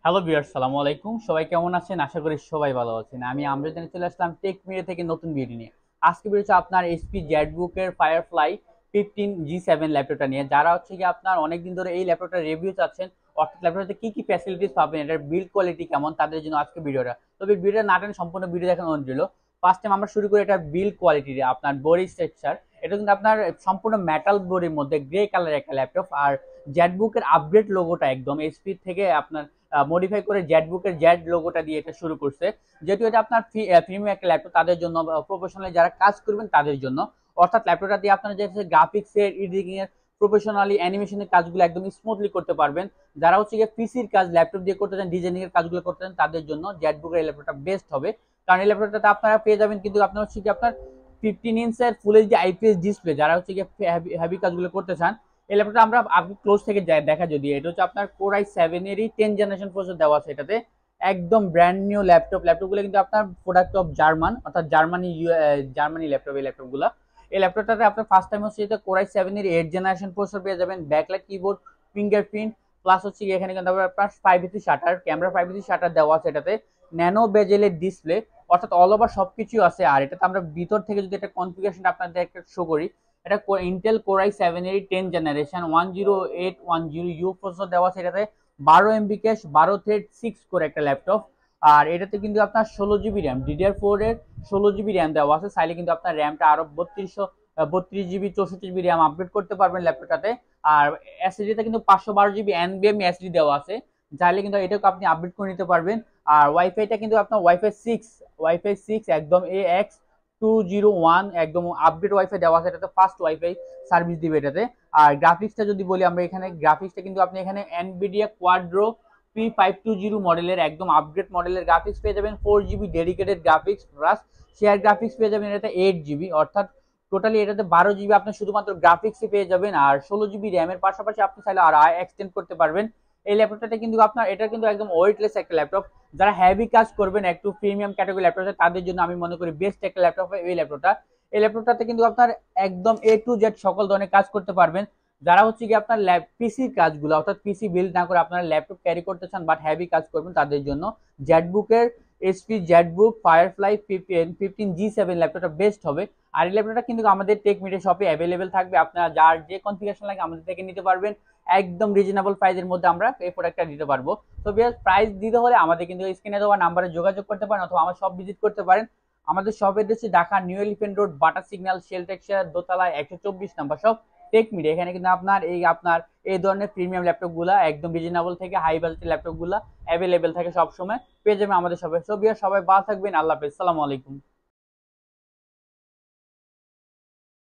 Hello viewers, আসসালামু আলাইকুম। সবাই কেমন আছেন? আশা করি সবাই ভালো আছেন। আমি আমজাদ জানিয়ে চলে আসলাম টেক মিডিয়া থেকে নতুন ভিডিও নিয়ে। আজকে ভিডিও হচ্ছে আপনার এইচপি জেটবুকের ফায়ারফ্লাই 15G7 ল্যাপটপটা নিয়ে। যারা হচ্ছে কি আপনার অনেকদিন ধরে এই ল্যাপটপটার রিভিউ চাচ্ছেন, অর্থাৎ ল্যাপটপটাতে কি কি ফ্যাসিলিটিস পাবেন, এটার বিল্ড কোয়ালিটি কেমন, তাদের জন্য আজকে ভিডিওটা। তবে ভিডিওটা না টেনে সম্পূর্ণ ভিডিও দেখানো অনুরোধ রইল। ফার্স্ট টাইম আমরা শুরু করি এটা বিল্ড কোয়ালিটি, আপনার বডি স্ট্রাকচার। এটা কিন্তু আপনার সম্পূর্ণ মেটাল বডির মধ্যে গ্রে কালারের একটা ল্যাপটপ। আর জেটবুকের আপগ্রেড লোগোটা একদম এইচপি থেকে আপনার মডিফাই করে জেটবুকের জেড লোগোটা দিয়ে এটা শুরু করছে। যেহেতু এটা আপনার প্রিমিয়াম একটা ল্যাপটপ, তাদের জন্য প্রফেশনালি যারা কাজ করবেন তাদের জন্য। অর্থাৎ ল্যাপটপটা দিয়ে আপনারা যে গ্রাফিক্সের, এডিটিং এর, প্রফেশনালি অ্যানিমেশনের কাজগুলো একদম স্মুথলি করতে পারবেন। যারা হচ্ছে গিয়ে পিসির কাজ ল্যাপটপ দিয়ে করতে চান, ডিজাইনিং এর কাজগুলো করতে চান, তাদের জন্য জেটবুকের এই ল্যাপটপটা বেস্ট হবে। কারণ এই ল্যাপটপটাতে আপনারা পেয়ে যাবেন কিন্তু আপনার হচ্ছে কি আপনার 15 ইঞ্চের ফুল এইচডি আইপিএস ডিসপ্লে। যারা হচ্ছে গিয়ে হেভি কাজগুলো করতে চান, এই ল্যাপটপটা আমরা আপনি ক্লোজ থেকে দেখা, যদি এটা হচ্ছে আপনার কোর i7 এরই 10 জেনারেশন প্রসেসর দেওয়া আছে এটাতে। একদম ব্র্যান্ড নিউ ল্যাপটপগুলো কিন্তু আপনার প্রোডাক্ট অফ জার্মান, অর্থাৎ জার্মানি ল্যাপটপ। এই ল্যাপটপগুলো, এই ল্যাপটপটাতে আপনার ফার্স্ট টাইম হচ্ছে এটা কোর i7 এর 8 জেনারেশন প্রসেসর পেয়ে যাবেন, ব্যাকলাইট কিবোর্ড, ফিঙ্গারপ্রিন্ট, প্লাস হচ্ছে এখানে কিন্তু আপনার 580 শাটার ক্যামেরা, 580 শাটার দেওয়া আছে এটাতে। ন্যানো বেজেলের ডিসপ্লে, অর্থাৎ অল ওভার সবকিছু আছে। আর এটাতে আমরা ভিতর থেকে যদি একটা কনফিগারেশন আপনাদের একটা শো করি, এটা ইন্টেল কোর i7 এর 10 জেনারেশন 10810U প্রসেসর দেওয়া আছে এটাতে। 12 MB ক্যাশ, 12 থ্রেড, 6 কোর একটা ল্যাপটপ। আর এটাতে কিন্তু আপনার 16 জিবি র্যাম, DDR4 এর 16 জিবি র্যাম দেওয়া আছে। চাইলে কিন্তু আপনার র্যামটা আরো 32 জিবি 64 জিবি র্যাম আপগ্রেড করতে পারবেন ল্যাপটপটাতে। আর এসএসডিতে কিন্তু 512 জিবি NVMe এসএসডি দেওয়া আছে, চাইলে কিন্তু এটাকে আপনি আপডেট করে নিতে পারবেন। আর ওয়াইফাইটা কিন্তু আপনার ওয়াইফাই 6 একদম AX201 একদম আপডেট ওয়াইফাই দেওয়া আছে এটাতে, ফাস্ট ওয়াইফাই সার্ভিস দিবে এটাতে। আর গ্রাফিক্সটা যদি বলি আমরা, এখানে গ্রাফিক্সটা কিন্তু আপনি এখানে এনভিডিয়া কোয়াড্রো P520 মডেলের একদম আপগ্রেড মডেলের গ্রাফিক্স পেয়ে যাবেন। 4 GB dedicated graphics plus share graphics পেয়ে যাবেন এটাতে 8 জিবি, অর্থাৎ টোটালি এটাতে 12 জিবি আপনি শুধুমাত্র গ্রাফিক্সে পেয়ে যাবেন। আর 16 জিবি র্যামের পাশাপাশি আপনি চাইলে আর এক্সটেন্ড করতে পারবেন। এই ল্যাপটপটা কিন্তু আপনার, এটা কিন্তু একদম ওয়েটলেস একটা ল্যাপটপ। যারা হেভি কাজ করবেন, একটু প্রিমিয়াম ক্যাটাগরি ল্যাপটপ, তাদের জন্য আমি মনে করি বেস্ট একটা ল্যাপটপ এই ল্যাপটপটা। এই ল্যাপটপটাতে কিন্তু আপনার একদম A to Z সকল ধরনের কাজ করতে পারবেন। যারা হচ্ছে কি আপনার পিসির কাজগুলো, অর্থাৎ পিসি বিল্ড না করে আপনারা ল্যাপটপ ক্যারি করতে চান বাট হেভি কাজ করবেন, তাদের জন্য জেটবুকের এইচপি জেটবুক ফায়ারফ্লাই 15G7 ল্যাপটপটা বেস্ট হবে। আর এই ল্যাপটপটা কিন্তু আমাদের টেক মিডিয়া শপে অ্যাভেলেবেল থাকবে। আপনারা যার যে কনফিগারেশন লাগে আমাদের থেকে নিতে পারবেন। একদম রিজনেবল প্রাইসের মধ্যে আমরা এই প্রোডাক্টটা দিতে পারবো। তো প্রাইস দিতে হলে আমাদের কিন্তু স্ক্রিনে দেওয়া নাম্বারে যোগাযোগ করতে পারেন, অথবা আমার শপ ভিজিট করতে পারেন। আমাদের shop address Dhaka new elephant road, বাটার সিগন্যাল, শেল টেক্সচার, দোতলায় 124 নাম্বার শপ, টেক মিডিয়া। এখানে কিন্তু আপনার এই ধরনের প্রিমিয়াম ল্যাপটপ গুলা একদম রিজনেবল থেকে হাই বাজেটের ল্যাপটপ গুলা অ্যাভেলেবেল থাকে, সবসময় পেয়ে যাবেন আমাদের শপে। সো সবাই ভালো থাকবেন, আল্লাহ হাফেজ, আসসালামু আলাইকুম।